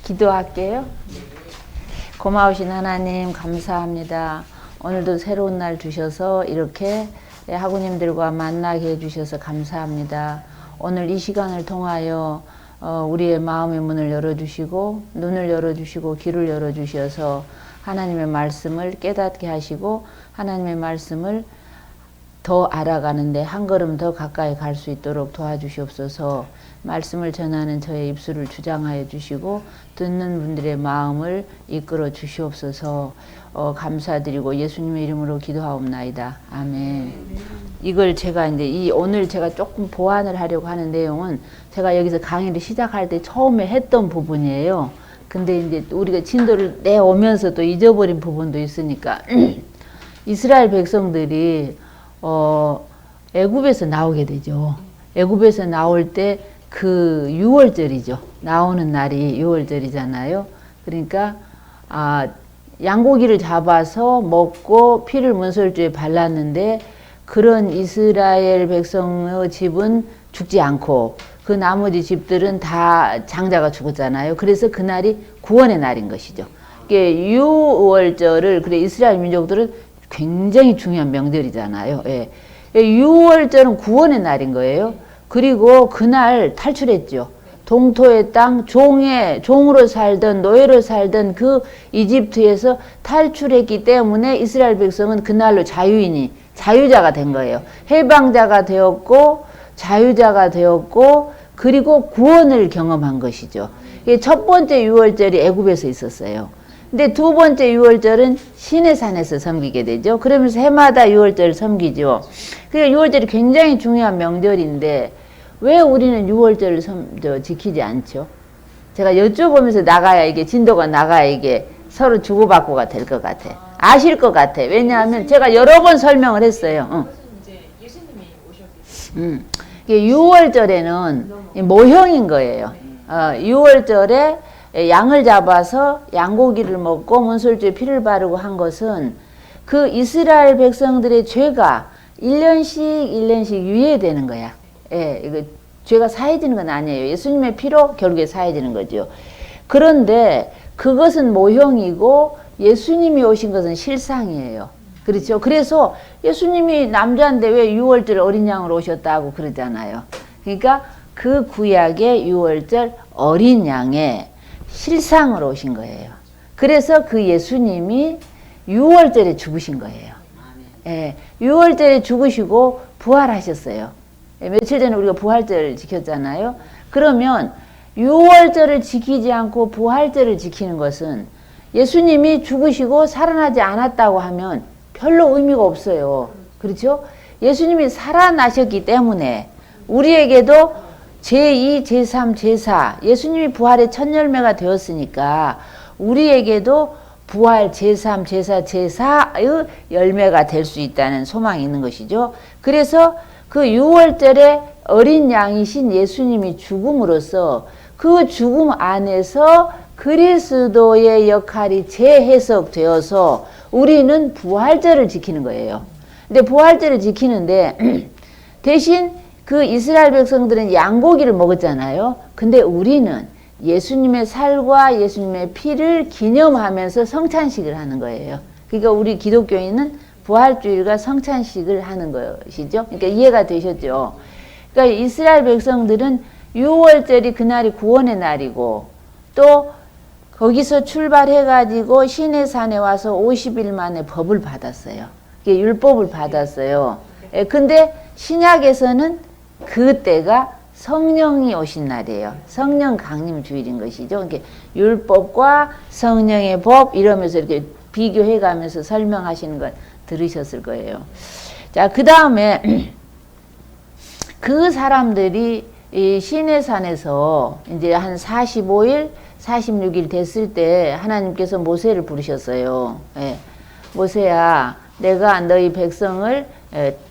기도할게요. 고마우신 하나님 감사합니다. 오늘도 새로운 날 주셔서 이렇게 학우님들과 만나게 해주셔서 감사합니다. 오늘 이 시간을 통하여 우리의 마음의 문을 열어주시고 눈을 열어주시고 귀를 열어주셔서 하나님의 말씀을 깨닫게 하시고 하나님의 말씀을 더 알아가는데 한 걸음 더 가까이 갈 수 있도록 도와주시옵소서. 말씀을 전하는 저의 입술을 주장하여 주시고 듣는 분들의 마음을 이끌어 주시옵소서. 감사드리고 예수님의 이름으로 기도하옵나이다. 아멘. 이걸 제가 이제 오늘 제가 조금 보완을 하려고 하는 내용은 제가 여기서 강의를 시작할 때 처음에 했던 부분이에요. 근데 이제 우리가 진도를 내오면서 또 잊어버린 부분도 있으니까 이스라엘 백성들이 애굽에서 나오게 되죠. 애굽에서 나올 때 그 6월절이죠. 나오는 날이 6월절이잖아요. 그러니까 양고기를 잡아서 먹고 피를 문설주에 발랐는데 그런 이스라엘 백성의 집은 죽지 않고 그 나머지 집들은 다 장자가 죽었잖아요. 그래서 그날이 구원의 날인 것이죠. 이게 6월절을 그래 이스라엘 민족들은 굉장히 중요한 명절이잖아요. 예. 6월절은 구원의 날인 거예요. 그리고 그날 탈출했죠. 동토의 땅, 종으로 살던, 노예로 살던 그 이집트에서 탈출했기 때문에 이스라엘 백성은 그날로 자유자가 된 거예요. 해방자가 되었고, 자유자가 되었고, 그리고 구원을 경험한 것이죠. 첫 번째 6월절이 애굽에서 있었어요. 근데 두 번째 6월절은 시내산에서 섬기게 되죠. 그러면서 해마다 6월절을 섬기죠. 그러니까 6월절이 굉장히 중요한 명절인데 왜 우리는 6월절을 지키지 않죠? 제가 여쭤보면서 나가야 이게 진도가 나가야 이게 서로 주고받고가 될 것 같아. 아실 것 같아. 왜냐하면 제가 여러 번 설명을 했어요. 이제 예수님이 오셨기 6월절에는 모형인 거예요. 6월절에 양을 잡아서 양고기를 먹고 문설주에 피를 바르고 한 것은 그 이스라엘 백성들의 죄가 1년씩 유예되는 거야. 예, 이거 죄가 사해지는 건 아니에요. 예수님의 피로 결국에 사해지는 거죠. 그런데 그것은 모형이고 예수님이 오신 것은 실상이에요. 그렇죠? 그래서 예수님이 남자인데 왜 6월절 어린 양으로 오셨다고 그러잖아요. 그러니까 그 구약의 6월절 어린 양의 실상으로 오신 거예요. 그래서 그 예수님이 6월절에 죽으신 거예요. 예, 6월절에 죽으시고 부활하셨어요. 예, 며칠 전에 우리가 부활절을 지켰잖아요. 그러면 6월절을 지키지 않고 부활절을 지키는 것은 예수님이 죽으시고 살아나지 않았다고 하면 별로 의미가 없어요. 그렇죠? 예수님이 살아나셨기 때문에 우리에게도 제2, 제3, 제4 예수님이 부활의 첫 열매가 되었으니까 우리에게도 부활 제3, 제4, 제4의 열매가 될 수 있다는 소망이 있는 것이죠. 그래서 그 6월절에 어린 양이신 예수님이 죽음으로써 그 죽음 안에서 그리스도의 역할이 재해석되어서 우리는 부활절을 지키는 거예요. 근데 부활절을 지키는데 대신 그 이스라엘 백성들은 양고기를 먹었잖아요. 근데 우리는 예수님의 살과 예수님의 피를 기념하면서 성찬식을 하는 거예요. 그러니까 우리 기독교인은 부활주일과 성찬식을 하는 것이죠. 그러니까 이해가 되셨죠? 그러니까 이스라엘 백성들은 6월절이 그날이 구원의 날이고 또 거기서 출발해가지고 시내산에 와서 50일 만에 법을 받았어요. 율법을 받았어요. 근데 신약에서는 그때가 성령이 오신 날이에요. 성령 강림 주일인 것이죠. 이렇게 율법과 성령의 법 이러면서 이렇게 비교해 가면서 설명하시는 걸 들으셨을 거예요. 자, 그 다음에 그 사람들이 이 시내산에서 이제 한 45일, 46일 됐을 때 하나님께서 모세를 부르셨어요. 예. 모세야, 내가 너희 백성을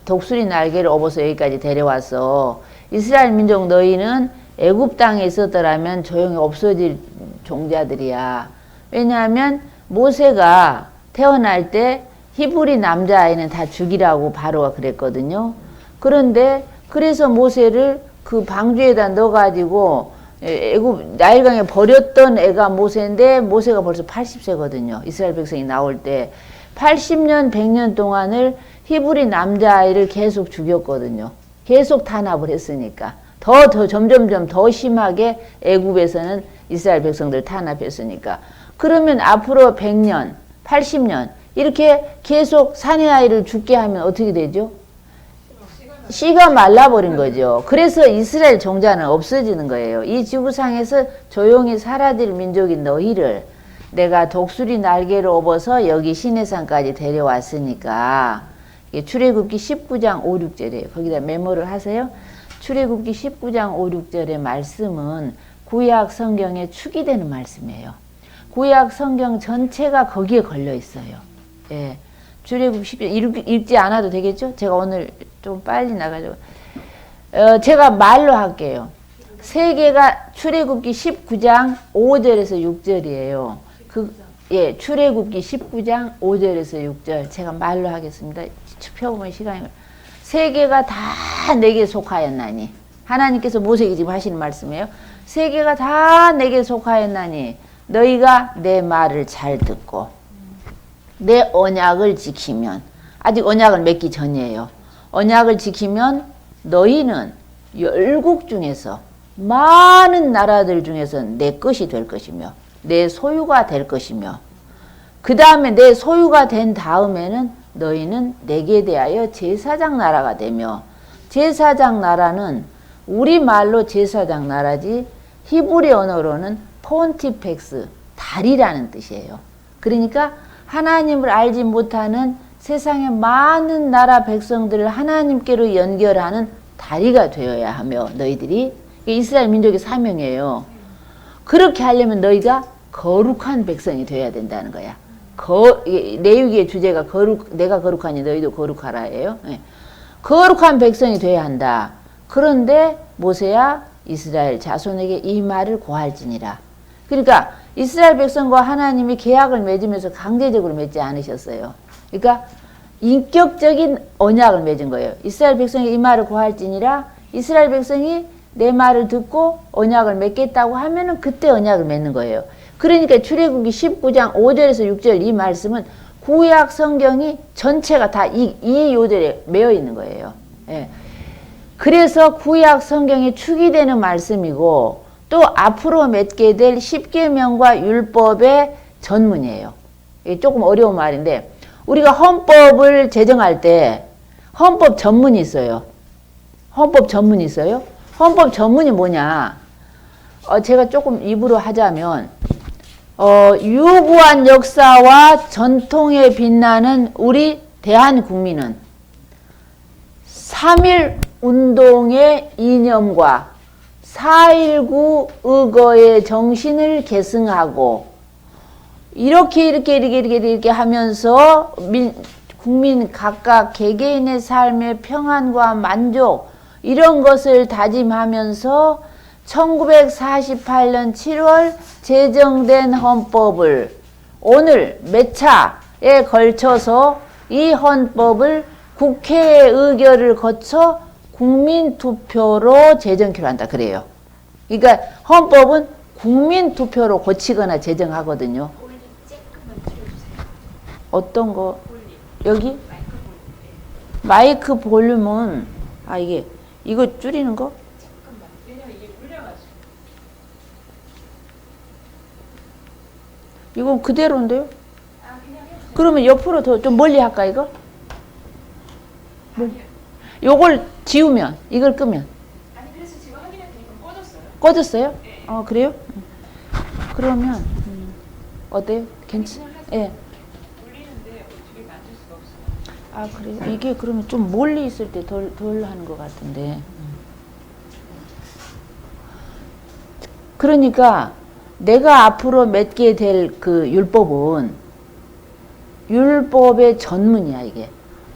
독수리 날개를 업어서 여기까지 데려왔어. 이스라엘 민족 너희는 애굽 땅에 있었더라면 조용히 없어질 종자들이야. 왜냐하면 모세가 태어날 때 히브리 남자아이는 다 죽이라고 바로가 그랬거든요. 그런데 그래서 모세를 그 방주에다 넣어가지고 애굽 나일강에 버렸던 애가 모세인데 모세가 벌써 80세거든요. 이스라엘 백성이 나올 때 80년 100년 동안을 히브리 남자아이를 계속 죽였거든요. 계속 탄압을 했으니까 더 점점점 더 심하게 애굽에서는 이스라엘 백성들 탄압했으니까 그러면 앞으로 100년 80년 이렇게 계속 사내 아이를 죽게 하면 어떻게 되죠? 씨가 말라버린 거죠. 그래서 이스라엘 종자는 없어지는 거예요. 이 지구상에서 조용히 사라질 민족인 너희를 내가 독수리 날개로 업어서 여기 시내산까지 데려왔으니까 이게 출애굽기 19장 5, 6절이에요. 거기다 메모를 하세요. 출애굽기 19장 5, 6절의 말씀은 구약 성경에 축이 되는 말씀이에요. 구약 성경 전체가 거기에 걸려 있어요. 예. 출애굽 10장 읽지 않아도 되겠죠? 제가 오늘 좀 빨리 나가지고 제가 말로 할게요. 세 개가 출애굽기 19장 5절에서 6절이에요. 예, 출애굽기 19장 5절에서 6절 제가 말로 하겠습니다. 펴보면 시간이 세 개가 다 내게 속하였나니 하나님께서 모세에게 지금 하시는 말씀이에요. 세 개가 다 내게 속하였나니 너희가 내 말을 잘 듣고 내 언약을 지키면 아직 언약을 맺기 전이에요. 언약을 지키면 너희는 열국 중에서 많은 나라들 중에서 내 것이 될 것이며 내 소유가 될 것이며 그 다음에 내 소유가 된 다음에는 너희는 내게 대하여 제사장 나라가 되며 제사장 나라는 우리말로 제사장 나라지 히브리 언어로는 폰티펙스 달이라는 뜻이에요. 그러니까 하나님을 알지 못하는 세상의 많은 나라 백성들을 하나님께로 연결하는 다리가 되어야 하며 너희들이 이스라엘 민족의 사명이에요. 그렇게 하려면 너희가 거룩한 백성이 되어야 된다는 거야. 레위기의 주제가 내가 거룩하니 너희도 거룩하라예요. 네. 거룩한 백성이 되어야 한다. 그런데 모세야 이스라엘 자손에게 이 말을 고할지니라. 그러니까 이스라엘 백성과 하나님이 계약을 맺으면서 강제적으로 맺지 않으셨어요. 그러니까 인격적인 언약을 맺은 거예요. 이스라엘 백성이 이 말을 고할지니라. 이스라엘 백성이 내 말을 듣고 언약을 맺겠다고 하면은 그때 언약을 맺는 거예요. 그러니까 출애굽기 19장 5절에서 6절 이 말씀은 구약 성경이 전체가 다 이 요절에 매여 있는 거예요. 예. 그래서 구약 성경의 축이 되는 말씀이고 또 앞으로 맺게 될 십계명과 율법의 전문이에요. 이게 조금 어려운 말인데 우리가 헌법을 제정할 때 헌법 전문이 있어요. 헌법 전문이 있어요. 헌법 전문이 뭐냐? 제가 조금 입으로 하자면 유구한 역사와 전통에 빛나는 우리 대한국민은 3.1 운동의 이념과 4.19 의거의 정신을 계승하고 이렇게 하면서 국민 각각 개개인의 삶의 평안과 만족 이런 것을 다짐하면서 1948년 7월 제정된 헌법을 오늘 몇 차에 걸쳐서 이 헌법을 국회의 의결을 거쳐 국민투표로 제정키로 한다 그래요. 그러니까 헌법은 국민투표로 고치거나 제정하거든요. 볼륨 조금만 줄여주세요. 어떤 거? 볼륨. 여기? 마이크 볼륨. 마이크 볼륨은 이거 줄이는 거? 잠깐만. 왜냐면 이게 울려가지고. 이건 그대로인데요? 그냥 해주세요. 그러면 옆으로 더 좀 멀리 할까 이거? 아니요. 요걸 지우면 이걸 끄면 아니 그래서 지금 확인했더니 꺼졌어요. 꺼졌어요? 네. 그래요? 그러면 어때요? 괜찮? 그냥 예. 울리는데 어떻게 만질 수가 없어요. 그래요? 이게 그러면 좀 멀리 있을 때 덜 하는 것 같은데. 그러니까 내가 앞으로 맺게 될 그 율법은 율법의 전문이야 이게.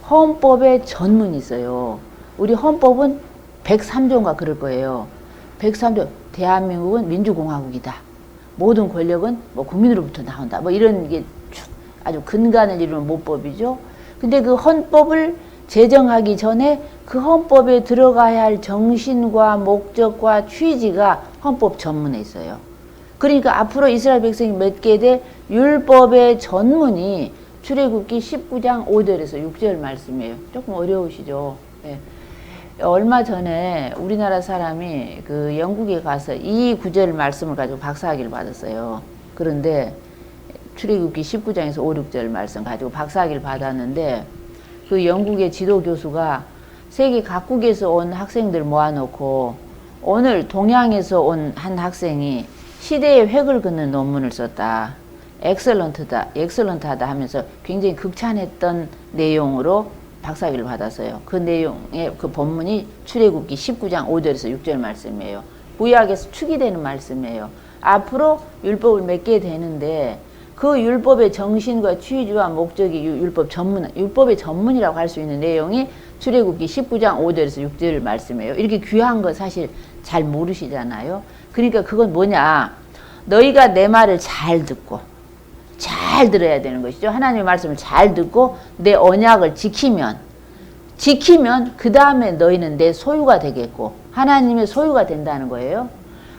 헌법의 전문이 있어요. 우리 헌법은 103조인가 그럴 거예요. 103조. 대한민국은 민주공화국이다. 모든 권력은 뭐 국민으로부터 나온다. 뭐 이런 게 아주 근간을 이루는 모법이죠. 근데 그 헌법을 제정하기 전에 그 헌법에 들어가야 할 정신과 목적과 취지가 헌법 전문에 있어요. 그러니까 앞으로 이스라엘 백성이 맺게 될 율법의 전문이 출애굽기 19장 5절에서 6절 말씀이에요. 조금 어려우시죠? 예. 얼마 전에 우리나라 사람이 그 영국에 가서 이 구절 말씀을 가지고 박사학위를 받았어요. 그런데 출애굽기 19장에서 5, 6절 말씀 가지고 박사학위를 받았는데 그 영국의 지도 교수가 세계 각국에서 온 학생들 모아놓고 오늘 동양에서 온 한 학생이 시대의 획을 긋는 논문을 썼다. 엑설런트하다 하면서 굉장히 극찬했던 내용으로 박사학위를 받았어요. 그 내용의 그 본문이 출애굽기 19장 5절에서 6절 말씀이에요. 구약에서 축이 되는 말씀이에요. 앞으로 율법을 맺게 되는데 그 율법의 정신과 취지와 목적이 율법의 전문이라고 할 수 있는 내용이 출애굽기 19장 5절에서 6절 말씀이에요. 이렇게 귀한 거 사실 잘 모르시잖아요. 그러니까 그건 뭐냐? 너희가 내 말을 잘 듣고 잘 들어야 되는 것이죠. 하나님의 말씀을 잘 듣고 내 언약을 지키면 그 다음에 너희는 내 소유가 되겠고 하나님의 소유가 된다는 거예요.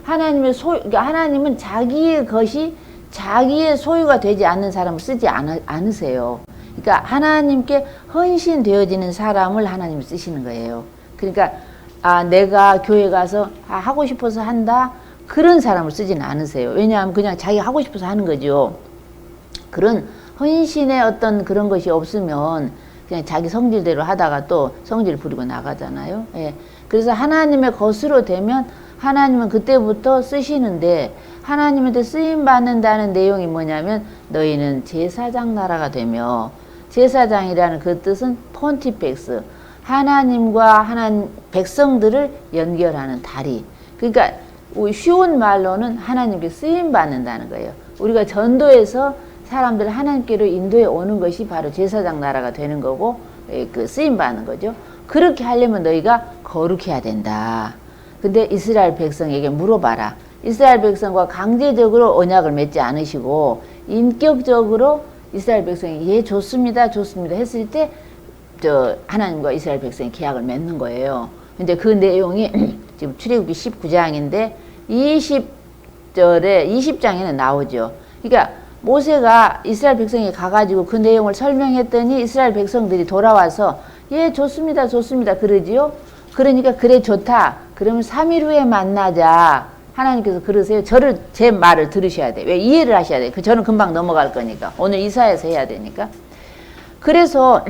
그러니까 하나님은 자기의 것이 자기의 소유가 되지 않는 사람을 쓰지 않으세요. 그러니까 하나님께 헌신되어지는 사람을 하나님이 쓰시는 거예요. 그러니까 내가 교회 가서 하고 싶어서 한다 그런 사람을 쓰지는 않으세요. 왜냐하면 그냥 자기가 하고 싶어서 하는 거죠. 그런 헌신의 어떤 그런 것이 없으면 그냥 자기 성질대로 하다가 또 성질 부리고 나가잖아요. 예. 그래서 하나님의 것으로 되면 하나님은 그때부터 쓰시는데 하나님한테 쓰임 받는다는 내용이 뭐냐면 너희는 제사장 나라가 되며 제사장이라는 그 뜻은 폰티펙스 하나님과 백성들을 연결하는 다리. 그러니까 쉬운 말로는 하나님께 쓰임 받는다는 거예요. 우리가 전도해서 사람들을 하나님께로 인도해 오는 것이 바로 제사장 나라가 되는 거고 그 쓰임 받는 거죠. 그렇게 하려면 너희가 거룩해야 된다. 근데 이스라엘 백성에게 물어봐라. 이스라엘 백성과 강제적으로 언약을 맺지 않으시고 인격적으로 이스라엘 백성이 예 좋습니다 했을 때 하나님과 이스라엘 백성이 계약을 맺는 거예요. 근데 그 내용이 지금 출애굽기 19장인데 20장에는 나오죠. 그러니까 모세가 이스라엘 백성이 가가지고 그 내용을 설명했더니 이스라엘 백성들이 돌아와서 예 좋습니다 그러지요. 그러니까 그래 좋다. 그러면 3일 후에 만나자. 하나님께서 그러세요. 제 말을 들으셔야 돼. 왜? 이해를 하셔야 돼. 저는 금방 넘어갈 거니까. 오늘 이사야서 해야 되니까. 그래서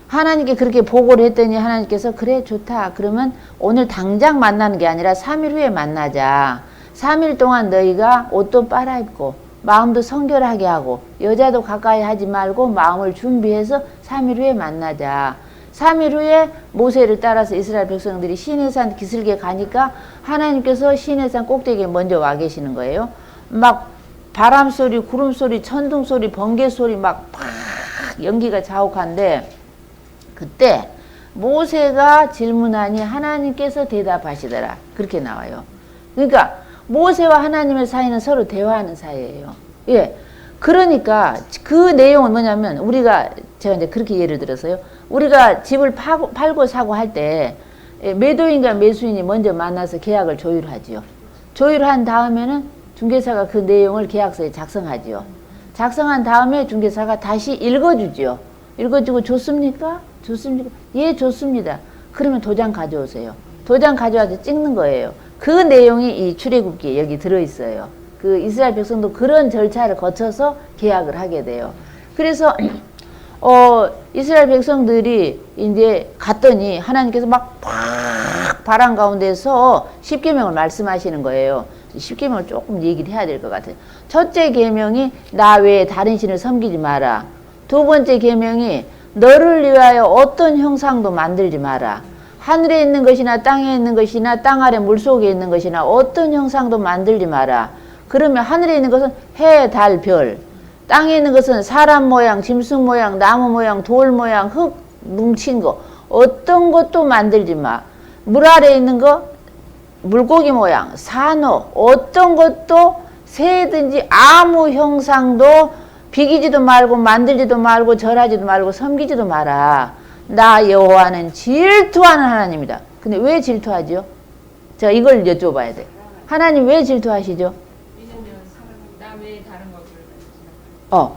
하나님께 그렇게 보고를 했더니 하나님께서 그래 좋다. 그러면 오늘 당장 만나는 게 아니라 3일 후에 만나자. 3일 동안 너희가 옷도 빨아입고 마음도 성결하게 하고 여자도 가까이 하지 말고 마음을 준비해서 3일 후에 만나자. 3일 후에 모세를 따라서 이스라엘 백성들이 시내산 기슭에 가니까 하나님께서 시내산 꼭대기에 먼저 와 계시는 거예요. 막 바람소리, 구름소리, 천둥소리, 번개소리 막 연기가 자욱한데 그때 모세가 질문하니 하나님께서 대답하시더라. 그렇게 나와요. 그러니까 모세와 하나님의 사이는 서로 대화하는 사이예요. 예. 그러니까 그 내용은 뭐냐면 제가 이제 그렇게 예를 들어서요. 우리가 집을 팔고 사고 할 때 매도인과 매수인이 먼저 만나서 계약을 조율하지요. 조율한 다음에는 중개사가 그 내용을 계약서에 작성하지요. 작성한 다음에 중개사가 다시 읽어주지요. 읽어주고 좋습니까? 예, 좋습니다. 그러면 도장 가져오세요. 도장 가져와서 찍는 거예요. 그 내용이 이 출애굽기에 여기 들어있어요. 그 이스라엘 백성도 그런 절차를 거쳐서 계약을 하게 돼요. 그래서 이스라엘 백성들이 이제 갔더니 하나님께서 막 바람 가운데서 십계명을 말씀하시는 거예요. 십계명을 조금 얘기를 해야 될 것 같아요. 첫째 계명이 나 외에 다른 신을 섬기지 마라. 두 번째 계명이 너를 위하여 어떤 형상도 만들지 마라. 하늘에 있는 것이나 땅에 있는 것이나 땅 아래 물속에 있는 것이나 어떤 형상도 만들지 마라. 그러면 하늘에 있는 것은 해, 달, 별. 땅에 있는 것은 사람 모양, 짐승 모양, 나무 모양, 돌 모양, 흙 뭉친 거. 어떤 것도 만들지 마. 물 아래에 있는 거, 물고기 모양, 산호. 어떤 것도 새든지 아무 형상도 비기지도 말고 만들지도 말고 절하지도 말고 섬기지도 마라. 나 여호와는 질투하는 하나님이다. 근데 왜 질투하죠? 자, 이걸 여쭤봐야 돼. 하나님 왜 질투하시죠? 나 외에 다른 것을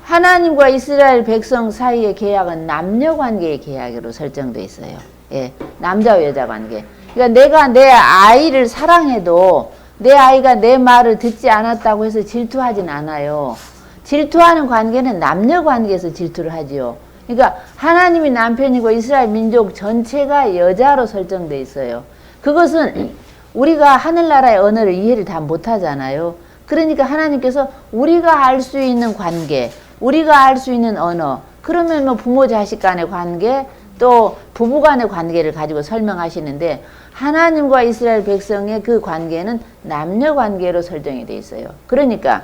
하나님과 이스라엘 백성 사이의 계약은 남녀 관계의 계약으로 설정돼 있어요. 예, 남자와 여자 관계. 그러니까 내가 내 아이를 사랑해도 내 아이가 내 말을 듣지 않았다고 해서 질투하진 않아요. 질투하는 관계는 남녀 관계에서 질투를 하지요. 그러니까 하나님이 남편이고 이스라엘 민족 전체가 여자로 설정돼 있어요. 그것은 우리가 하늘나라의 언어를 이해를 다 못하잖아요. 그러니까 하나님께서 우리가 알 수 있는 관계, 우리가 알 수 있는 언어, 그러면 뭐 부모 자식 간의 관계, 또 부부 간의 관계를 가지고 설명하시는데 하나님과 이스라엘 백성의 그 관계는 남녀 관계로 설정이 돼 있어요. 그러니까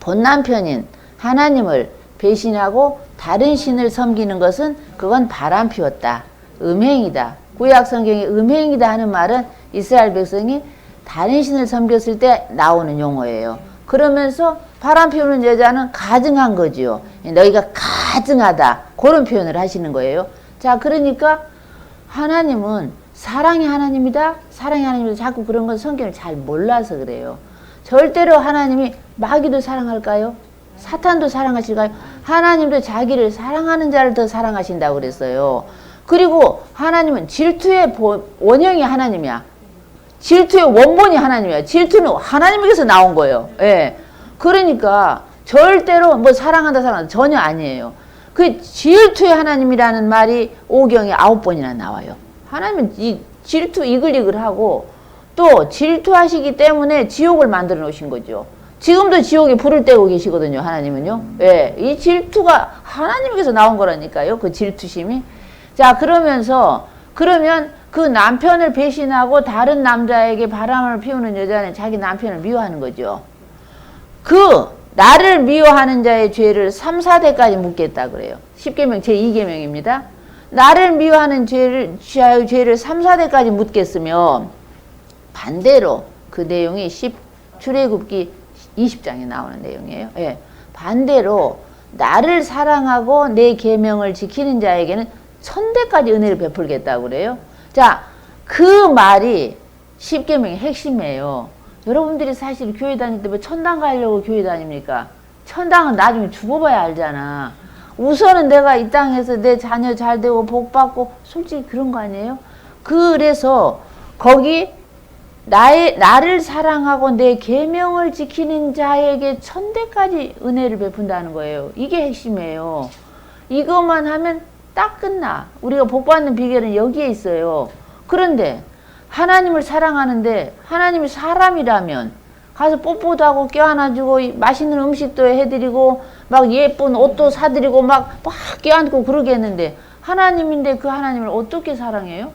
본 남편인 하나님을 배신하고 다른 신을 섬기는 것은 그건 바람 피웠다. 음행이다. 구약 성경에 음행이다 하는 말은 이스라엘 백성이 다른 신을 섬겼을 때 나오는 용어예요. 그러면서 바람 피우는 여자는 가증한 거지요. 너희가 가증하다. 그런 표현을 하시는 거예요. 자, 그러니까 하나님은 사랑의 하나님이다. 사랑의 하나님이다. 자꾸 그런 건 성경을 잘 몰라서 그래요. 절대로 하나님이 마귀도 사랑할까요? 사탄도 사랑하실까요? 하나님도 자기를 사랑하는 자를 더 사랑하신다고 그랬어요. 그리고 하나님은 질투의 원형이 하나님이야. 질투의 원본이 하나님이야. 질투는 하나님에게서 나온 거예요. 예. 그러니까 절대로 뭐 사랑한다 사랑한다 전혀 아니에요. 그 질투의 하나님이라는 말이 오경에 9번이나 나와요. 하나님은 이 질투 이글이글하고 또 질투하시기 때문에 지옥을 만들어 놓으신 거죠. 지금도 지옥에 불을 떼고 계시거든요. 하나님은요. 예. 이 질투가 하나님에게서 나온 거라니까요. 그 질투심이. 자, 그러면 그 남편을 배신하고 다른 남자에게 바람을 피우는 여자는 자기 남편을 미워하는 거죠. 그 나를 미워하는 자의 죄를 3, 4대까지 묻겠다 그래요. 10계명 제2계명입니다. 나를 미워하는 죄를 3, 4대까지 묻겠으며 반대로 그 내용이 출애굽기 20장에 나오는 내용이에요. 예. 반대로 나를 사랑하고 내 계명을 지키는 자에게는 1000대까지 은혜를 베풀겠다고 그래요. 자, 그 말이 10계명의 핵심이에요. 여러분들이 사실 교회 다닐 때 뭐 천당 가려고 교회 다닙니까? 천당은 나중에 죽어봐야 알잖아. 우선은 내가 이 땅에서 내 자녀 잘 되고 복 받고 솔직히 그런 거 아니에요? 그래서 거기 나를 사랑하고 내 계명을 지키는 자에게 1000대까지 은혜를 베푼다는 거예요. 이게 핵심이에요. 이것만 하면 딱 끝나. 우리가 복 받는 비결은 여기에 있어요. 그런데 하나님을 사랑하는데 하나님이 사람이라면 가서 뽀뽀도 하고 껴안아주고 맛있는 음식도 해드리고 막 예쁜 옷도 사드리고 막 껴안고 그러겠는데 하나님인데 그 하나님을 어떻게 사랑해요?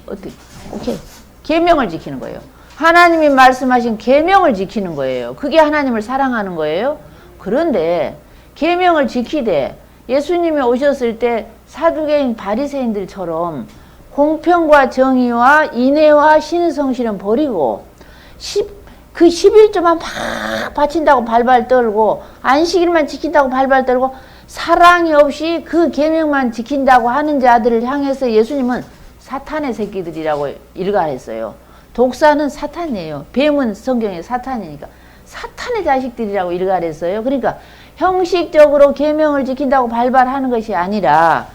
어떻게? 오케이. 계명을 지키는 거예요. 하나님이 말씀하신 계명을 지키는 거예요. 그게 하나님을 사랑하는 거예요. 그런데 계명을 지키되 예수님이 오셨을 때 사두개인 바리새인들처럼 공평과 정의와 인애와 신의 성실은 버리고 그 11조만 막 바친다고 발발 떨고 안식일만 지킨다고 발발 떨고 사랑이 없이 그 계명만 지킨다고 하는 자들을 향해서 예수님은 사탄의 새끼들이라고 일갈했어요. 독사는 사탄이에요. 뱀은 성경에 사탄이니까 사탄의 자식들이라고 일갈했어요. 그러니까 형식적으로 계명을 지킨다고 발발하는 것이 아니라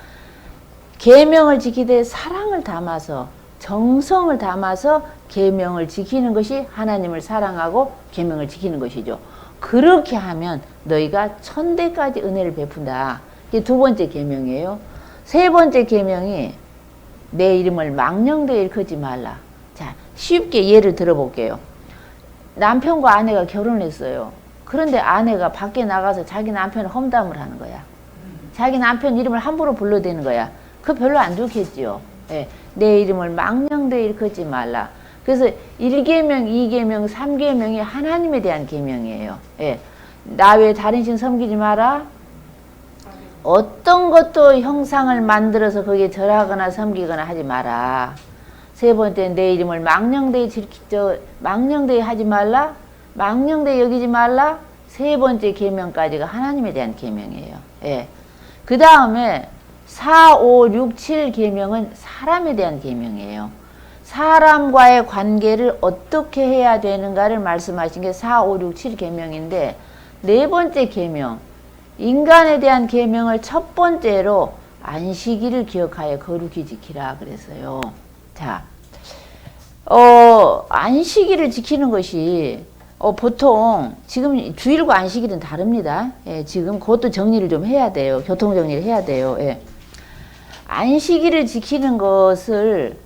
계명을 지키되 사랑을 담아서 정성을 담아서 계명을 지키는 것이 하나님을 사랑하고 계명을 지키는 것이죠. 그렇게 하면 너희가 1000대까지 은혜를 베푼다. 이게 두 번째 계명이에요. 세 번째 계명이 내 이름을 망령되이 일컫지 말라. 자, 쉽게 예를 들어볼게요. 남편과 아내가 결혼했어요. 그런데 아내가 밖에 나가서 자기 남편을 험담을 하는 거야. 자기 남편 이름을 함부로 불러대는 거야. 그거 별로 안 좋겠지요. 예, 내 이름을 망령되이 일컫지 말라. 그래서 1계명, 2계명, 3계명이 하나님에 대한 계명이에요. 예, 나 외에 다른 신 섬기지 마라. 어떤 것도 형상을 만들어서 거기에 절하거나 섬기거나 하지 마라. 세 번째, 내 이름을 망령되이 하지 말라. 망령되이 여기지 말라. 세 번째 계명까지가 하나님에 대한 계명이에요. 예. 그 다음에 4, 5, 6, 7 계명은 사람에 대한 계명이에요. 사람과의 관계를 어떻게 해야 되는가를 말씀하신 게 4, 5, 6, 7 계명인데 네 번째 계명, 인간에 대한 계명을 첫 번째로 안식일을 기억하여 거룩히 지키라 그랬어요. 자, 안식일을 지키는 것이 보통 지금 주일과 안식일은 다릅니다. 예, 지금 그것도 정리를 좀 해야 돼요. 교통 정리를 해야 돼요. 예. 안식일을 지키는 것을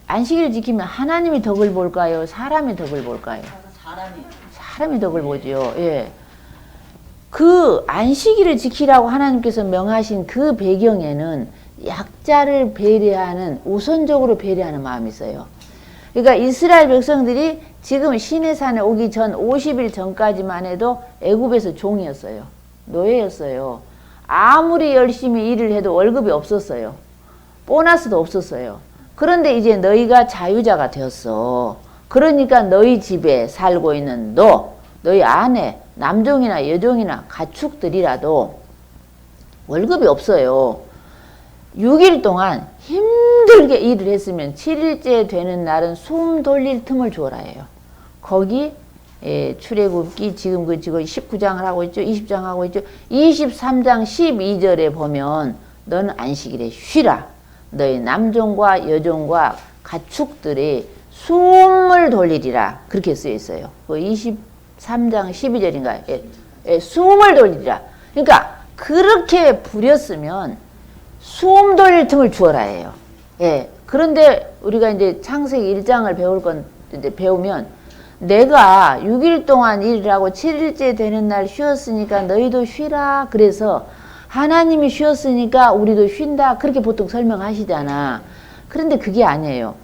안식일을 지키면 하나님이 덕을 볼까요? 사람이 덕을 볼까요? 사람이 덕을 보죠. 예. 그 안식일을 지키라고 하나님께서 명하신 그 배경에는 약자를 배려하는, 우선적으로 배려하는 마음이 있어요. 그러니까 이스라엘 백성들이 지금 시내산에 오기 전 50일 전까지만 해도 애굽에서 종이었어요. 노예였어요. 아무리 열심히 일을 해도 월급이 없었어요. 보너스도 없었어요. 그런데 이제 너희가 자유자가 되었어. 그러니까 너희 집에 살고 있는 너희 아내, 남종이나 여종이나 가축들이라도 월급이 없어요. 6일 동안 힘들게 일을 했으면 7일째 되는 날은 숨 돌릴 틈을 주어라 해요. 거기 출애굽기 지금 그 19장을 하고 있죠. 20장 하고 있죠. 23장 12절에 보면 너는 안식일에 쉬라. 너희 남종과 여종과 가축들이 숨을 돌리리라. 그렇게 쓰여 있어요. 그 23장 12절인가요? 숨을 돌리리라. 그러니까 그렇게 부렸으면 숨 돌릴 틈을 주어라 해요. 예. 그런데 우리가 이제 창세기 1장을 배울 건 이제 배우면 내가 6일 동안 일을 하고 7일째 되는 날 쉬었으니까 너희도 쉬라. 그래서 하나님이 쉬었으니까 우리도 쉰다. 그렇게 보통 설명하시잖아. 그런데 그게 아니에요.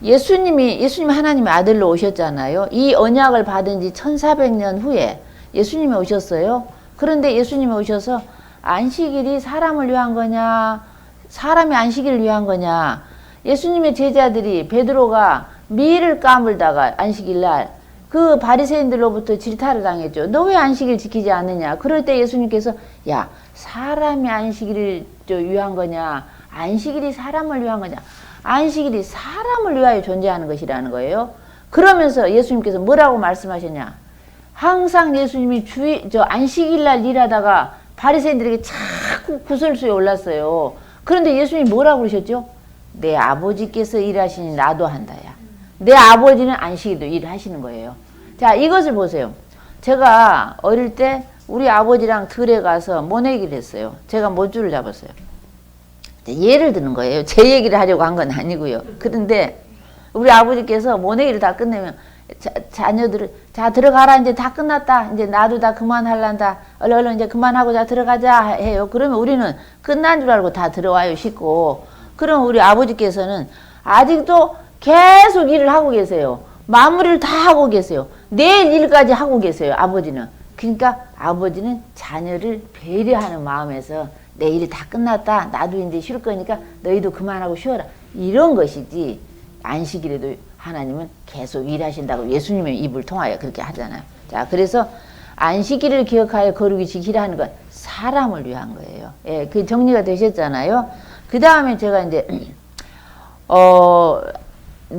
예수님 하나님의 아들로 오셨잖아요. 이 언약을 받은 지 1400년 후에 예수님이 오셨어요. 그런데 예수님이 오셔서 안식일이 사람을 위한 거냐, 사람이 안식일을 위한 거냐. 예수님의 제자들이 베드로가 밀을 까물다가 안식일날 그 바리새인들로부터 질타를 당했죠. 너 왜 안식일 지키지 않느냐. 그럴 때 예수님께서 야, 사람이 안식일을 위한 거냐, 안식일이 사람을 위한 거냐. 안식일이 사람을 위하여 존재하는 것이라는 거예요. 그러면서 예수님께서 뭐라고 말씀하셨냐. 항상 예수님이 안식일날 일하다가 바리새인들에게 자꾸 구설수에 올랐어요. 그런데 예수님이 뭐라고 그러셨죠? 내 아버지께서 일하시니 나도 한다야. 내 아버지는 안식일도 일을 하시는 거예요. 자, 이것을 보세요. 제가 어릴 때 우리 아버지랑 들에 가서 모내기를 했어요. 제가 못줄을 잡았어요. 예를 드는 거예요. 제 얘기를 하려고 한 건 아니고요. 그런데 우리 아버지께서 모내기를 다 끝내면 자녀들을 자 들어가라. 이제 다 끝났다. 이제 나도 다 그만할란다. 얼른 이제 그만하고 자 들어가자 해요. 그러면 우리는 끝난 줄 알고 다 들어와요. 씻고. 그럼 우리 아버지께서는 아직도 계속 일을 하고 계세요. 마무리를 다 하고 계세요. 내일 일까지 하고 계세요. 아버지는. 그러니까 아버지는 자녀를 배려하는 마음에서 내 일이 다 끝났다. 나도 이제 쉴 거니까 너희도 그만하고 쉬어라. 이런 것이지. 안식일에도 하나님은 계속 일하신다고 예수님의 입을 통하여 그렇게 하잖아요. 자, 그래서 안식일을 기억하여 거룩히 지키라 하는 건 사람을 위한 거예요. 예, 그 정리가 되셨잖아요. 그 다음에 제가 이제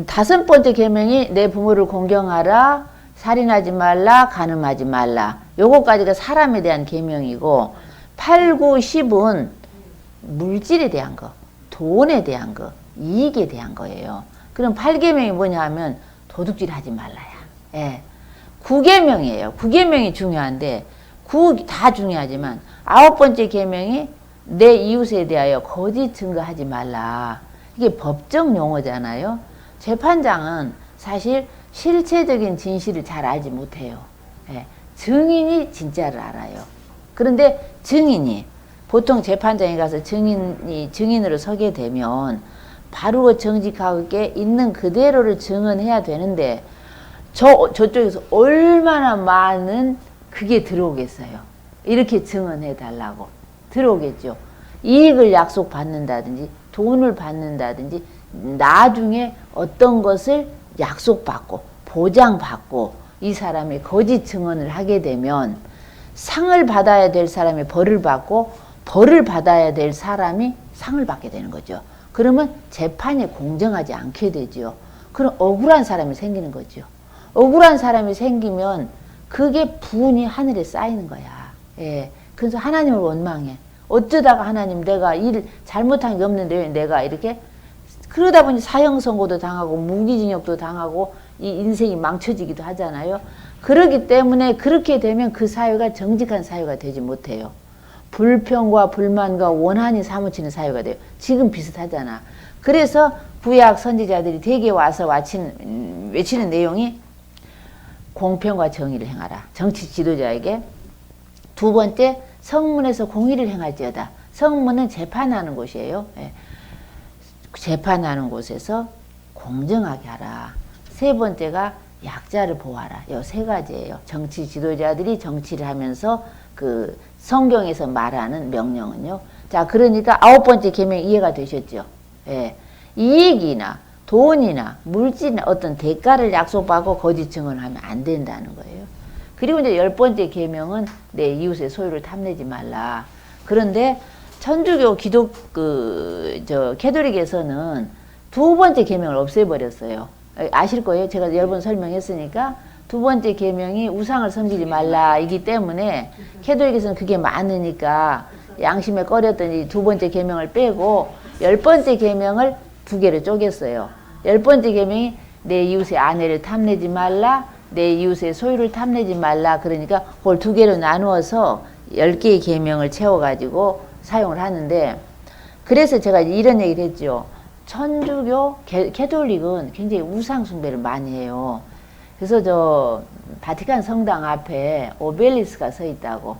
다섯 번째 계명이 내 부모를 공경하라, 살인하지 말라, 간음하지 말라. 요거까지가 사람에 대한 계명이고 8, 9, 10은 물질에 대한 거, 돈에 대한 거, 이익에 대한 거예요. 그럼 8계명이 뭐냐 하면 도둑질 하지 말라야. 예. 9계명이에요. 9계명이 중요한데 9 다 중요하지만 9번째 계명이 내 이웃에 대하여 거짓 증거하지 말라. 이게 법정 용어잖아요. 재판장은 사실 실체적인 진실을 잘 알지 못해요. 예. 증인이 진짜를 알아요. 그런데 증인이 보통 재판장에 가서 증인으로 서게 되면 바로 정직하게 있는 그대로를 증언해야 되는데 저쪽에서 얼마나 많은 그게 들어오겠어요. 이렇게 증언해 달라고 들어오겠죠. 이익을 약속받는다든지 돈을 받는다든지 나중에 어떤 것을 약속받고 보장받고 이 사람이 거짓 증언을 하게 되면 상을 받아야 될 사람이 벌을 받고 벌을 받아야 될 사람이 상을 받게 되는 거죠. 그러면 재판이 공정하지 않게 되죠. 그럼 억울한 사람이 생기는 거죠. 억울한 사람이 생기면 그게 분이 하늘에 쌓이는 거야. 예. 그래서 하나님을 원망해. 어쩌다가 하나님 내가 일 잘못한 게 없는데 왜 내가 이렇게 그러다 보니 사형 선고도 당하고 무기징역도 당하고 이 인생이 망쳐지기도 하잖아요. 그러기 때문에 그렇게 되면 그 사회가 정직한 사회가 되지 못해요. 불평과 불만과 원한이 사무치는 사회가 돼요. 지금 비슷하잖아. 그래서 구약 선지자들이 대개 와서 외치는 내용이 공평과 정의를 행하라. 정치 지도자에게. 두 번째, 성문에서 공의를 행할지어다. 성문은 재판하는 곳이에요. 예. 재판하는 곳에서 공정하게 하라. 세 번째가 약자를 보호하라. 이 세 가지예요. 정치 지도자들이 정치를 하면서 그 성경에서 말하는 명령은요. 자, 그러니까 아홉 번째 계명 이해가 되셨죠? 예. 이익이나 돈이나 물질이나 어떤 대가를 약속받고 거짓 증언하면 안 된다는 거예요. 그리고 이제 열 번째 계명은 내 이웃의 소유를 탐내지 말라. 그런데 천주교 캐톨릭에서는 두 번째 계명을 없애버렸어요. 아실 거예요. 제가 여러 번 설명했으니까 두 번째 계명이 우상을 섬기지 말라이기 때문에 캐톨릭에서는 그게 많으니까 양심에 꺼렸더니 두 번째 계명을 빼고 열 번째 계명을 두 개로 쪼갰어요. 열 번째 계명이 내 이웃의 아내를 탐내지 말라, 내 이웃의 소유를 탐내지 말라. 그러니까 그걸 두 개로 나누어서 10개의 계명을 채워가지고 사용을 하는데, 그래서 제가 이런 얘기를 했죠. 천주교, 캐톨릭은 굉장히 우상 숭배를 많이 해요. 그래서 저 바티칸 성당 앞에 오벨리스크가 서 있다고.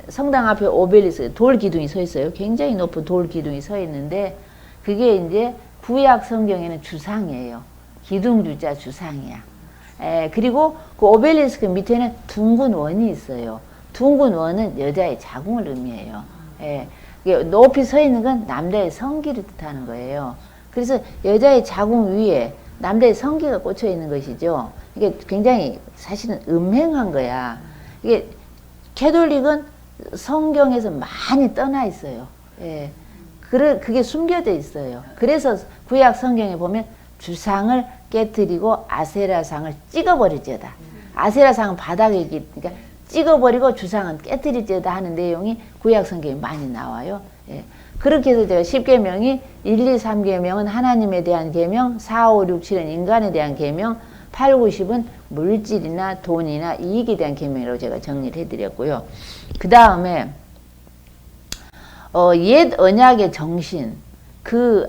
성당 앞에 오벨리스크, 돌 기둥이 서 있어요. 굉장히 높은 돌 기둥이 서 있는데 그게 이제 구약 성경에는 주상이에요. 기둥주자 주상이야. 그리고 그 오벨리스크 밑에는 둥근 원이 있어요. 둥근 원은 여자의 자궁을 의미해요. 높이 서 있는 건 남자의 성기를 뜻하는 거예요. 그래서 여자의 자궁 위에 남자의 성기가 꽂혀 있는 것이죠. 이게 굉장히 사실은 음행한 거야. 이게 캐톨릭은 성경에서 많이 떠나 있어요. 그게 숨겨져 있어요. 그래서 구약 성경에 보면 주상을 깨뜨리고 아세라상을 찍어버리지어다. 아세라상은 바닥에 있기, 그러니까 찍어버리고 주상은 깨뜨리지어다 하는 내용이 구약 성경에 많이 나와요. 그렇게 해서 제가 10계명이 1, 2, 3계명은 하나님에 대한 계명, 4, 5, 6, 7은 인간에 대한 계명, 8, 9, 10은 물질이나 돈이나 이익에 대한 계명이라고 제가 정리를 해드렸고요. 그 다음에 옛 언약의 정신,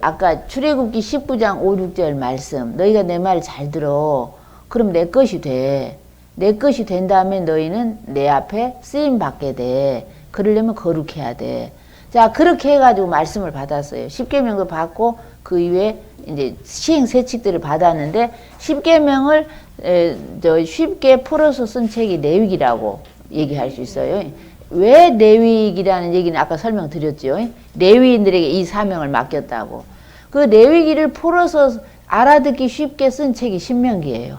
아까 출애굽기 19장 5, 6절 말씀, 너희가 내 말 잘 들어. 그럼 내 것이 돼. 내 것이 된 다음에 너희는 내 앞에 쓰임 받게 돼. 그러려면 거룩해야 돼. 자, 그렇게 해가지고 말씀을 받았어요. 10계명도 받고 그 이후에 이제 시행세칙들을 받았는데 10계명을 쉽게 풀어서 쓴 책이 레위기라고 얘기할 수 있어요. 왜 레위기라는 얘기는 아까 설명드렸죠. 레위인들에게 이 사명을 맡겼다고. 그 레위기를 풀어서 알아듣기 쉽게 쓴 책이 신명기예요.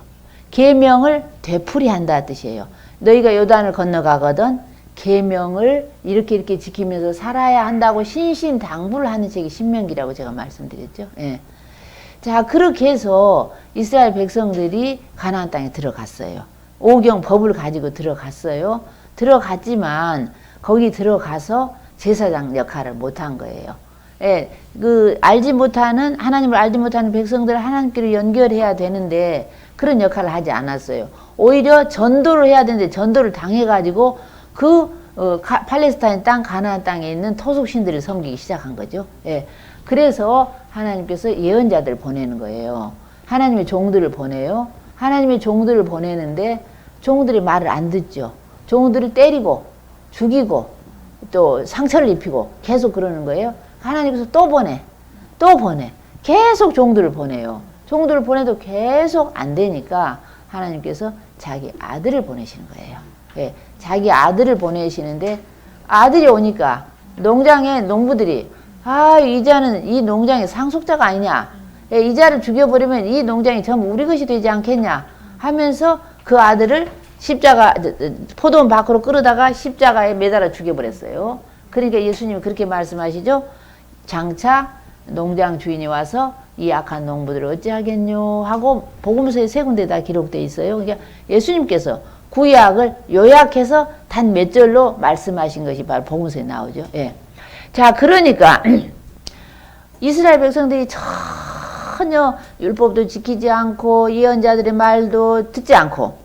계명을 되풀이한다 뜻이에요. 너희가 요단을 건너가거든 계명을 이렇게 지키면서 살아야 한다고 신신당부를 하는 책이 신명기라고 제가 말씀드렸죠. 자, 그렇게 해서 이스라엘 백성들이 가나안 땅에 들어갔어요. 오경 법을 가지고 들어갔어요. 들어갔지만 거기 들어가서 제사장 역할을 못한 거예요. 하나님을 알지 못하는 백성들을 하나님께로 연결해야 되는데 그런 역할을 하지 않았어요. 오히려 전도를 해야 되는데 전도를 당해가지고 팔레스타인 땅, 가나안 땅에 있는 토속신들을 섬기기 시작한 거죠. 그래서 하나님께서 예언자들을 보내는 거예요. 하나님의 종들을 보내요. 하나님의 종들을 보내는데 종들이 말을 안 듣죠. 종들을 때리고 죽이고 또 상처를 입히고 계속 그러는 거예요. 하나님께서 또 보내. 계속 종들을 보내요. 종들을 보내도 계속 안 되니까 하나님께서 자기 아들을 보내시는 거예요. 자기 아들을 보내시는데 아들이 오니까 농장에 농부들이 이 자는 이 농장의 상속자가 아니냐. 이 자를 죽여버리면 이 농장이 전부 우리 것이 되지 않겠냐 하면서 그 아들을 포도원 밖으로 끌어다가 십자가에 매달아 죽여버렸어요. 그러니까 예수님이 그렇게 말씀하시죠. 장차 농장 주인이 와서 이 악한 농부들을 어찌하겠뇨 하고 복음서에 세 군데 다 기록되어 있어요. 그러니까 예수님께서 구약을 요약해서 단 몇 절로 말씀하신 것이 바로 복음서에 나오죠. 예. 자, 그러니까 이스라엘 백성들이 전혀 율법도 지키지 않고 예언자들의 말도 듣지 않고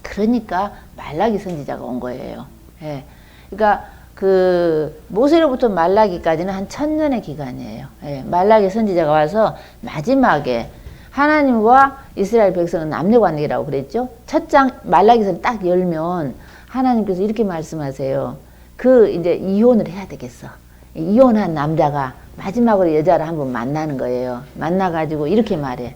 그러니까 말라기 선지자가 온 거예요. 예. 그러니까 그 모세로부터 말라기까지는 한 1000년의 기간이에요. 예. 말라기 선지자가 와서 마지막에 하나님과 이스라엘 백성은 남녀관계라고 그랬죠. 첫 장 말라기서를 딱 열면 하나님께서 이렇게 말씀하세요. 그 이제 이혼을 해야 되겠어. 이혼한 남자가 마지막으로 여자를 한번 만나는 거예요. 만나가지고 이렇게 말해.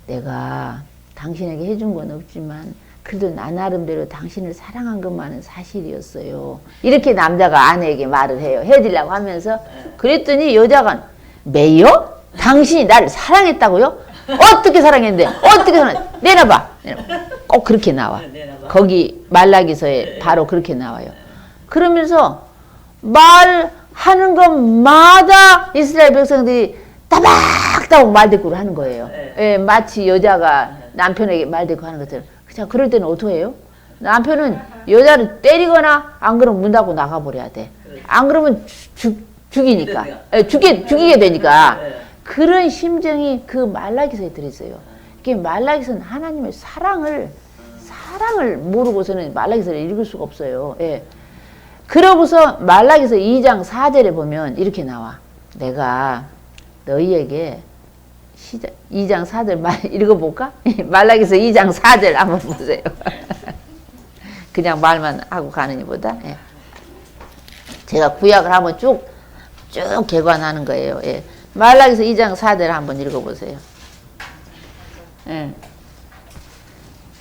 내가 당신에게 해준 건 없지만 그래도 나 나름대로 당신을 사랑한 것만은 사실이었어요. 이렇게 남자가 아내에게 말을 해요. 헤어지려고 하면서. 그랬더니 여자가 매요? 당신이 나를 사랑했다고요? 어떻게 사랑했는데? 어떻게 사랑했는데? 내놔봐. 꼭 그렇게 나와. 거기 말라기서에 바로 그렇게 나와요. 그러면서 말하는 것마다 이스라엘 백성들이 따박따박 말대꾸를 하는 거예요. 예, 마치 여자가 남편에게 말대꾸 하는 것처럼. 자, 그럴 때는 어떻게 해요? 남편은 여자를 때리거나 안 그러면 문 닫고 나가버려야 돼. 안 그러면 죽이니까. 예, 죽이게 되니까. 그런 심정이 그 말라기서에 들어있어요. 이게 말라기서는 하나님의 사랑을 모르고서는 말라기서를 읽을 수가 없어요. 예. 그러고서 말라기서 2장 4절에 보면 이렇게 나와. 내가 너희에게 2장 4절 읽어볼까? 말라기서 2장 4절 한번 보세요. 그냥 말만 하고 가느니 보다. 예. 제가 구약을 한번 쭉 개관하는 거예요. 예. 말라기서 2장 4절 한번 읽어보세요. 예.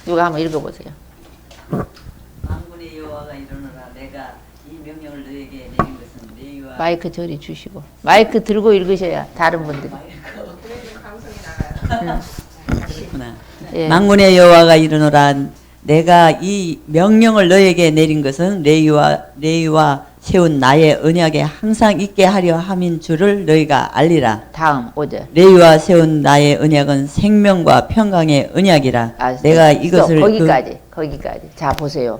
누가 한번 읽어보세요. 만군의 여호와가 이르노라 내가 이 명령을 너에게 내린 것은 너희와 마이크 저리 주시고 마이크 들고 읽으셔야 다른 분들이. 그렇구나. 예. 만군의 여호와가 이르노라 내가 이 명령을 너에게 내린 것은 너희와 세운 나의 언약에 항상 있게 하려 함인 줄을 너희가 알리라. 다음 5절. 너희와 세운 나의 언약은 생명과 평강의 언약이라. 내가 이것을 거기까지. 자, 보세요.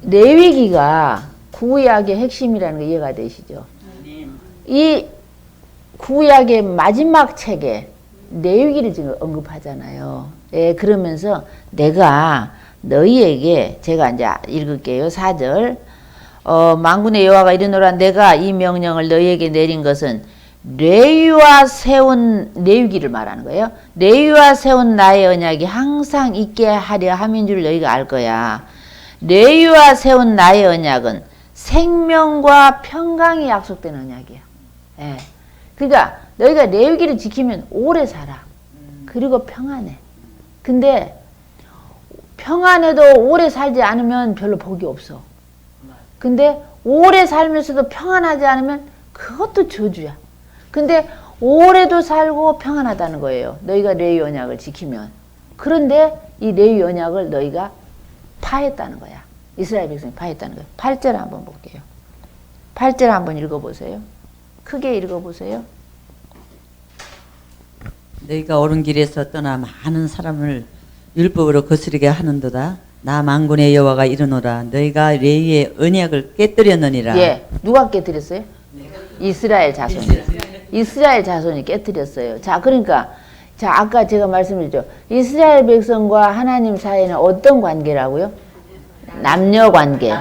레위기가 구약의 핵심이라는 거 이해가 되시죠? 이 구약의 마지막 책에 레위기를 지금 언급하잖아요. 예, 그러면서 내가 너희에게 제가 이제 읽을게요. 4절. 만군의 여호와가 이르노라 내가 이 명령을 너희에게 내린 것은 레위와 세운 레위기를 말하는 거예요. 레위와 세운 나의 언약이 항상 있게 하려 함인 줄 너희가 알 거야. 레위와 세운 나의 언약은 생명과 평강이 약속된 언약이야. 예. 그러니까 너희가 레위기를 지키면 오래 살아. 그리고 평안해. 근데 평안해도 오래 살지 않으면 별로 복이 없어. 근데 오래 살면서도 평안하지 않으면 그것도 저주야. 근데 오래도 살고 평안하다는 거예요. 너희가 레위 언약을 지키면. 그런데 이 레위 언약을 너희가 파했다는 거야. 이스라엘 백성이 파했다는 거예요. 8절 한번 볼게요. 8절 한번 읽어보세요. 크게 읽어보세요. 너희가 옳은 길에서 떠나 많은 사람을 율법으로 거스르게 하는도다. 나 만군의 여호와가 이르노라 너희가 레위의 언약을 깨뜨렸느니라. 예, 누가 깨뜨렸어요? 이스라엘 자손이. 이스라엘 자손이 깨뜨렸어요. 자, 그러니까 자 아까 제가 말씀드렸죠. 이스라엘 백성과 하나님 사이에는 어떤 관계라고요? 남녀 관계.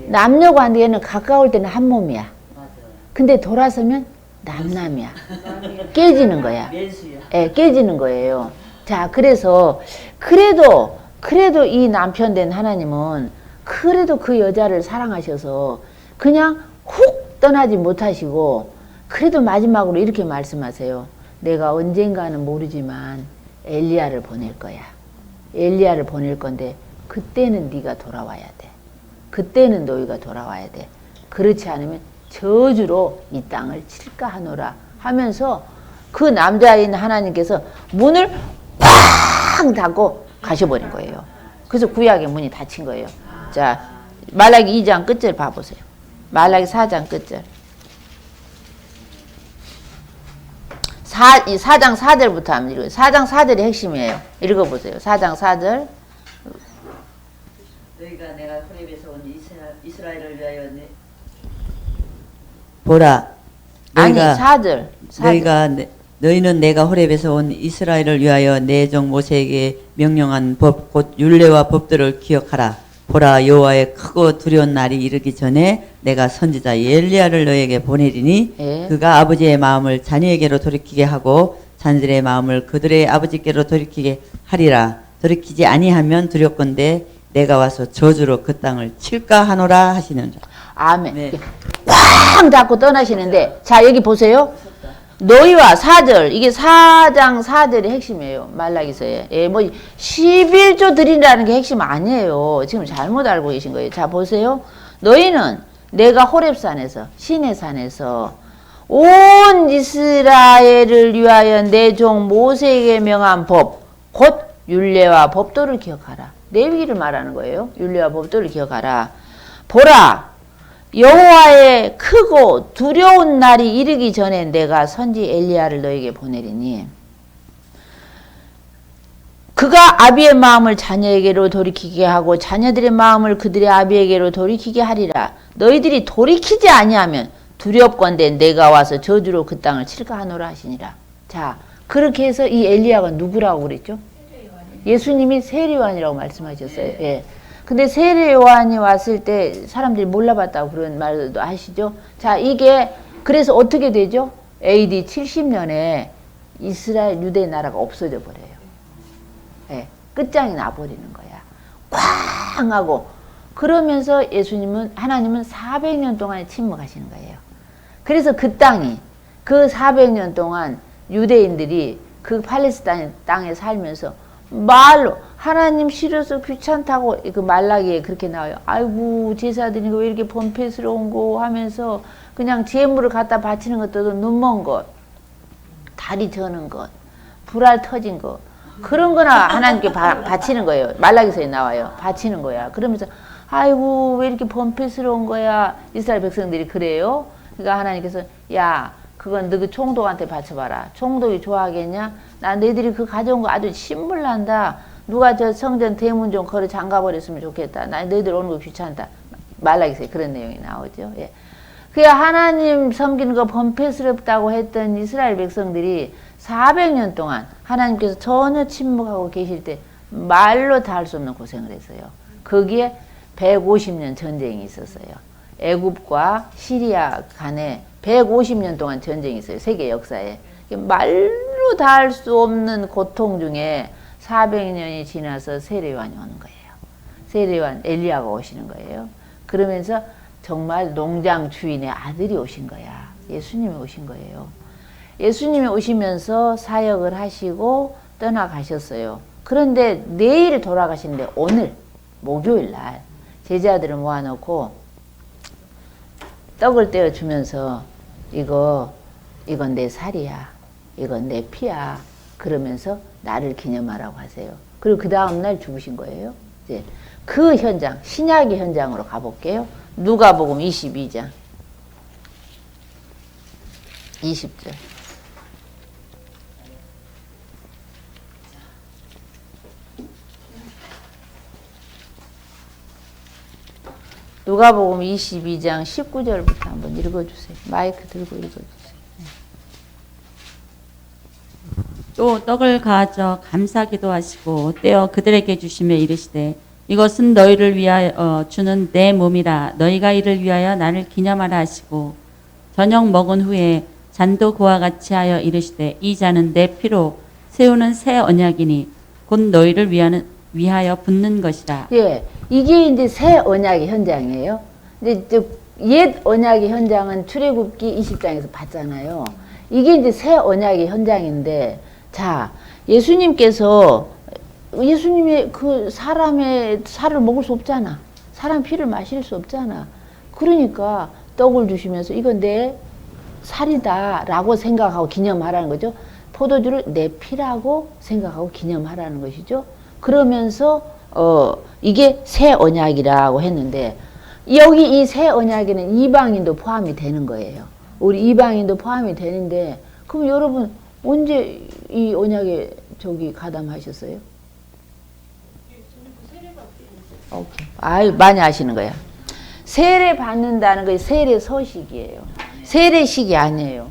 남녀 관계는 가까울 때는 한 몸이야. 근데 돌아서면 남남이야. 깨지는 거야. 예, 깨지는 거예요. 자, 그래서 그래도 이 남편 된 하나님은 그래도 그 여자를 사랑하셔서 그냥 훅 떠나지 못하시고 그래도 마지막으로 이렇게 말씀하세요. 내가 언젠가는 모르지만 엘리야를 보낼 거야. 엘리야를 보낼 건데 그때는 네가 돌아와야 돼. 그때는 너희가 돌아와야 돼. 그렇지 않으면 저주로 이 땅을 칠까 하노라 하면서 그 남자인 하나님께서 문을 팡 닫고 가셔버린 거예요. 그래서 구약의 문이 닫힌 거예요. 자, 말라기 2장 끝절 봐보세요. 말라기 4장 끝절. 이 4장 4절부터 한번 읽어요. 4장 4절이 핵심이에요. 읽어보세요. 4장 4절. 너희가 내가 호렙에서 온 이스라엘을 위하여 보라. 아니 4절. 너희는 내가 호렙에서 온 이스라엘을 위하여 내 종 모세에게 명령한 법 곧 율례와 법들을 기억하라. 보라, 여호와의 크고 두려운 날이 이르기 전에 내가 선지자 엘리야를 너에게 보내리니 예. 그가 아버지의 마음을 자녀에게로 돌이키게 하고 자녀들의 마음을 그들의 아버지께로 돌이키게 하리라. 돌이키지 아니하면 두렵건대 내가 와서 저주로 그 땅을 칠까 하노라 하시는라. 아멘. 네. 꽝 닫고 떠나시는데, 자 여기 보세요. 너희와 4절, 이게 4장 4절이 핵심이에요. 말라기서에. 예, 뭐 11조 드린다는 게 핵심 아니에요. 지금 잘못 알고 계신 거예요. 자 보세요. 너희는 내가 호렙산에서 시내산에서 온 이스라엘을 위하여 내 종 모세에게 명한 법 곧 율례와 법도를 기억하라. 레위기를 말하는 거예요. 율례와 법도를 기억하라. 보라, 여호와의 크고 두려운 날이 이르기 전에 내가 선지 엘리야를 너에게 보내리니 그가 아비의 마음을 자녀에게로 돌이키게 하고 자녀들의 마음을 그들의 아비에게로 돌이키게 하리라. 너희들이 돌이키지 아니하면 두렵건대 내가 와서 저주로 그 땅을 칠까 하노라 하시니라. 자, 그렇게 해서 이 엘리야가 누구라고 그랬죠? 예수님이 세례요한이라고 말씀하셨어요. 예. 근데 세례요한이 왔을 때 사람들이 몰라봤다고 그런 말도 하시죠. 자, 이게 그래서 어떻게 되죠? AD 70년에 이스라엘 유대 나라가 없어져 버려요. 예, 끝장이 나버리는 거야. 꽝 하고. 그러면서 하나님은 400년 동안 침묵하시는 거예요. 그래서 그 땅이, 그 400년 동안 유대인들이 그 팔레스타인 땅에 살면서 말로 하나님 싫어서 귀찮다고 그 말라기에 그렇게 나와요. 아이고 제사드리는 거 왜 이렇게 번패스러운 거 하면서 그냥 제물을 갖다 바치는 것도 눈먼 것, 다리 저는 것, 불알 터진 것 그런 거나 하나님께 바치는 거예요. 말라기서에 나와요. 바치는 거야. 그러면서 아이고 왜 이렇게 번패스러운 거야. 이스라엘 백성들이 그래요. 그러니까 하나님께서 야 그건 너 그 총독한테 바쳐봐라. 총독이 좋아하겠냐? 나 너희들이 그 가져온 거 아주 신물난다. 누가 저 성전 대문 좀 걸어 잠가버렸으면 좋겠다. 나 너희들 오는 거 귀찮다. 말라기서에 그런 내용이 나오죠. 예. 그야 하나님 섬기는 거 번패스럽다고 했던 이스라엘 백성들이 400년 동안 하나님께서 전혀 침묵하고 계실 때 말로 다 할 수 없는 고생을 했어요. 거기에 150년 전쟁이 있었어요. 애굽과 시리아 간에 150년 동안 전쟁이 있어요. 세계 역사에. 말로 다 할 수 없는 고통 중에 400년이 지나서 세례요한이 오는 거예요. 세례요한 엘리야가 오시는 거예요. 그러면서 정말 농장 주인의 아들이 오신 거야. 예수님이 오신 거예요. 예수님이 오시면서 사역을 하시고 떠나가셨어요. 그런데 내일 돌아가시는데 오늘 목요일 날 제자들을 모아놓고 떡을 떼어주면서 이건 내 살이야. 이건 내 피야. 그러면서 나를 기념하라고 하세요. 그리고 그 다음날 죽으신 거예요. 이제 그 현장, 신약의 현장으로 가볼게요. 누가복음 22장 20절. 누가복음 22장 19절부터 한번 읽어주세요. 마이크 들고 읽어주세요. 또 떡을 가져 감사기도 하시고 떼어 그들에게 주시며 이르시되 이것은 너희를 위하여 주는 내 몸이라. 너희가 이를 위하여 나를 기념하라 하시고 저녁 먹은 후에 잔도 그와 같이 하여 이르시되 이 잔은 내 피로 세우는 새 언약이니 곧 너희를 위하여 붓는 것이라. 예, 이게 이제 새 언약의 현장이에요. 이제 옛 언약의 현장은 출애굽기 20장에서 봤잖아요. 이게 이제 새 언약의 현장인데, 자, 예수님께서 예수님의 그 사람의 살을 먹을 수 없잖아. 사람 피를 마실 수 없잖아. 그러니까 떡을 주시면서 이건 내 살이다 라고 생각하고 기념하라는 거죠. 포도주를 내 피라고 생각하고 기념하라는 것이죠. 그러면서 이게 새 언약이라고 했는데, 여기 이 새 언약에는 이방인도 포함이 되는 거예요. 우리 이방인도 포함이 되는데, 그럼 여러분 언제 이 언약에 저기 가담하셨어요? 오케이. 아유, 많이 아시는 거야. 세례 받는다는 게 세례 서식이에요. 세례식이 아니에요.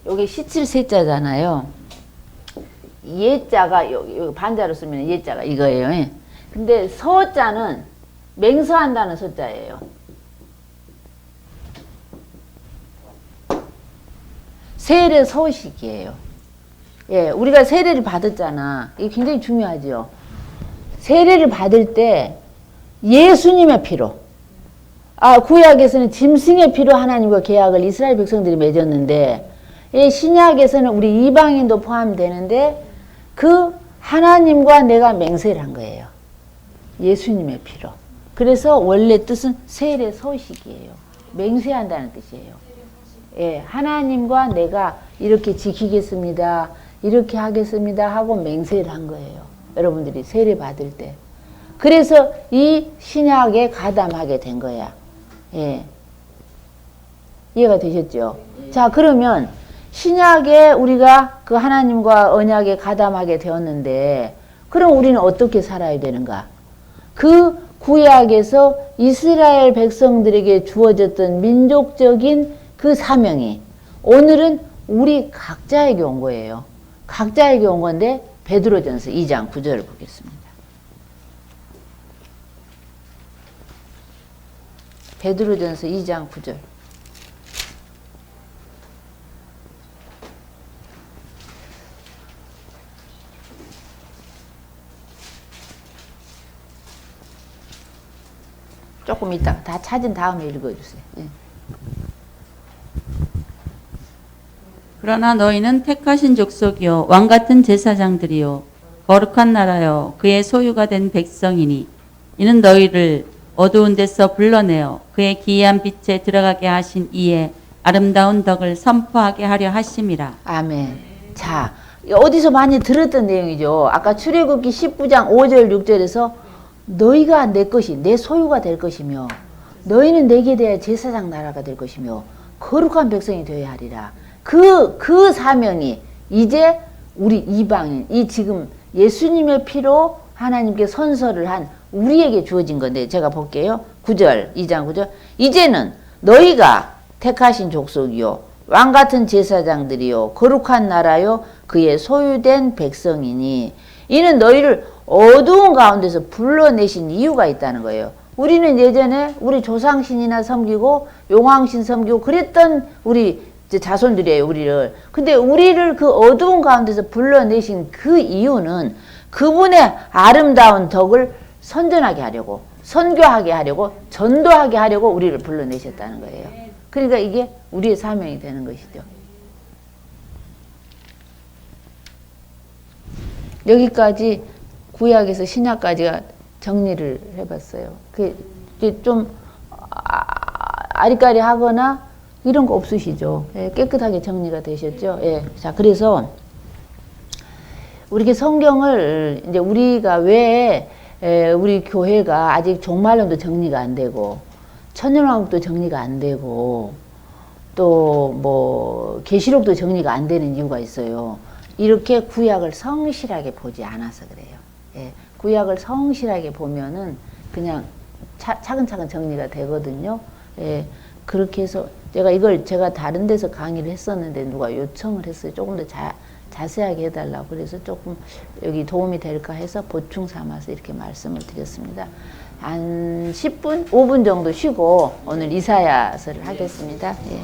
여기 시칠 세자잖아요. 예자가 여기 반자로 쓰면 예자가 이거예요. 예. 근데 서자는 맹서한다는 서자예요. 세례 서식이에요. 예, 우리가 세례를 받았잖아. 이게 굉장히 중요하죠. 세례를 받을 때 예수님의 피로, 구약에서는 짐승의 피로 하나님과 계약을 이스라엘 백성들이 맺었는데, 이 신약에서는 우리 이방인도 포함되는데 그 하나님과 내가 맹세를 한 거예요. 예수님의 피로. 그래서 원래 뜻은 세례 서식이에요. 맹세한다는 뜻이에요. 예, 하나님과 내가 이렇게 지키겠습니다, 이렇게 하겠습니다 하고 맹세를 한 거예요. 여러분들이 세례 받을 때. 그래서 이 신약에 가담하게 된 거야. 예. 이해가 되셨죠? 자, 그러면 신약에 우리가 그 하나님과 언약에 가담하게 되었는데, 그럼 우리는 어떻게 살아야 되는가? 그 구약에서 이스라엘 백성들에게 주어졌던 민족적인 그 사명이 오늘은 우리 각자에게 온 거예요. 각자에게 온 건데, 베드로전서 2장 9절을 보겠습니다. 베드로전서 2장 9절. 조금 이따가 다 찾은 다음에 읽어주세요. 예. 그러나 너희는 택하신 족속이요 왕같은 제사장들이요 거룩한 나라요 그의 소유가 된 백성이니 이는 너희를 어두운 데서 불러내어 그의 기이한 빛에 들어가게 하신 이의 아름다운 덕을 선포하게 하려 하심이라. 아멘. 자, 어디서 많이 들었던 내용이죠. 아까 출애굽기 19장 5절 6절에서 너희가 내 것이 내 소유가 될 것이며 너희는 내게 대하여 제사장 나라가 될 것이며 거룩한 백성이 되어야 하리라. 그 사명이 이제 우리 이방인, 이 지금 예수님의 피로 하나님께 선서를 한 우리에게 주어진 건데, 제가 볼게요. 9절, 2장 9절. 이제는 너희가 택하신 족속이요 왕같은 제사장들이요 거룩한 나라요 그의 소유된 백성이니 이는 너희를 어두운 가운데서 불러내신 이유가 있다는 거예요. 우리는 예전에 우리 조상신이나 섬기고 용왕신 섬기고 그랬던 우리 자손들이에요, 우리를. 근데 우리를 그 어두운 가운데서 불러내신 그 이유는 그분의 아름다운 덕을 선전하게 하려고, 선교하게 하려고, 전도하게 하려고 우리를 불러내셨다는 거예요. 그러니까 이게 우리의 사명이 되는 것이죠. 여기까지 구약에서 신약까지가 정리를 해봤어요. 그 좀 아리까리하거나 이런 거 없으시죠? 예, 깨끗하게 정리가 되셨죠? 예. 자, 그래서 우리 성경을 이제 우리가 왜 우리 교회가 아직 종말론도 정리가 안 되고 천년왕국도 정리가 안 되고 또 뭐 계시록도 정리가 안 되는 이유가 있어요. 이렇게 구약을 성실하게 보지 않아서 그래요. 예, 구약을 성실하게 보면은 그냥 차근차근 정리가 되거든요. 예, 그렇게 해서 제가 다른 데서 강의를 했었는데 누가 요청을 했어요. 조금 더 자세하게 해달라고. 그래서 조금 여기 도움이 될까 해서 보충 삼아서 이렇게 말씀을 드렸습니다. 한 10분, 5분 정도 쉬고 오늘 이사야서를 하겠습니다. 예.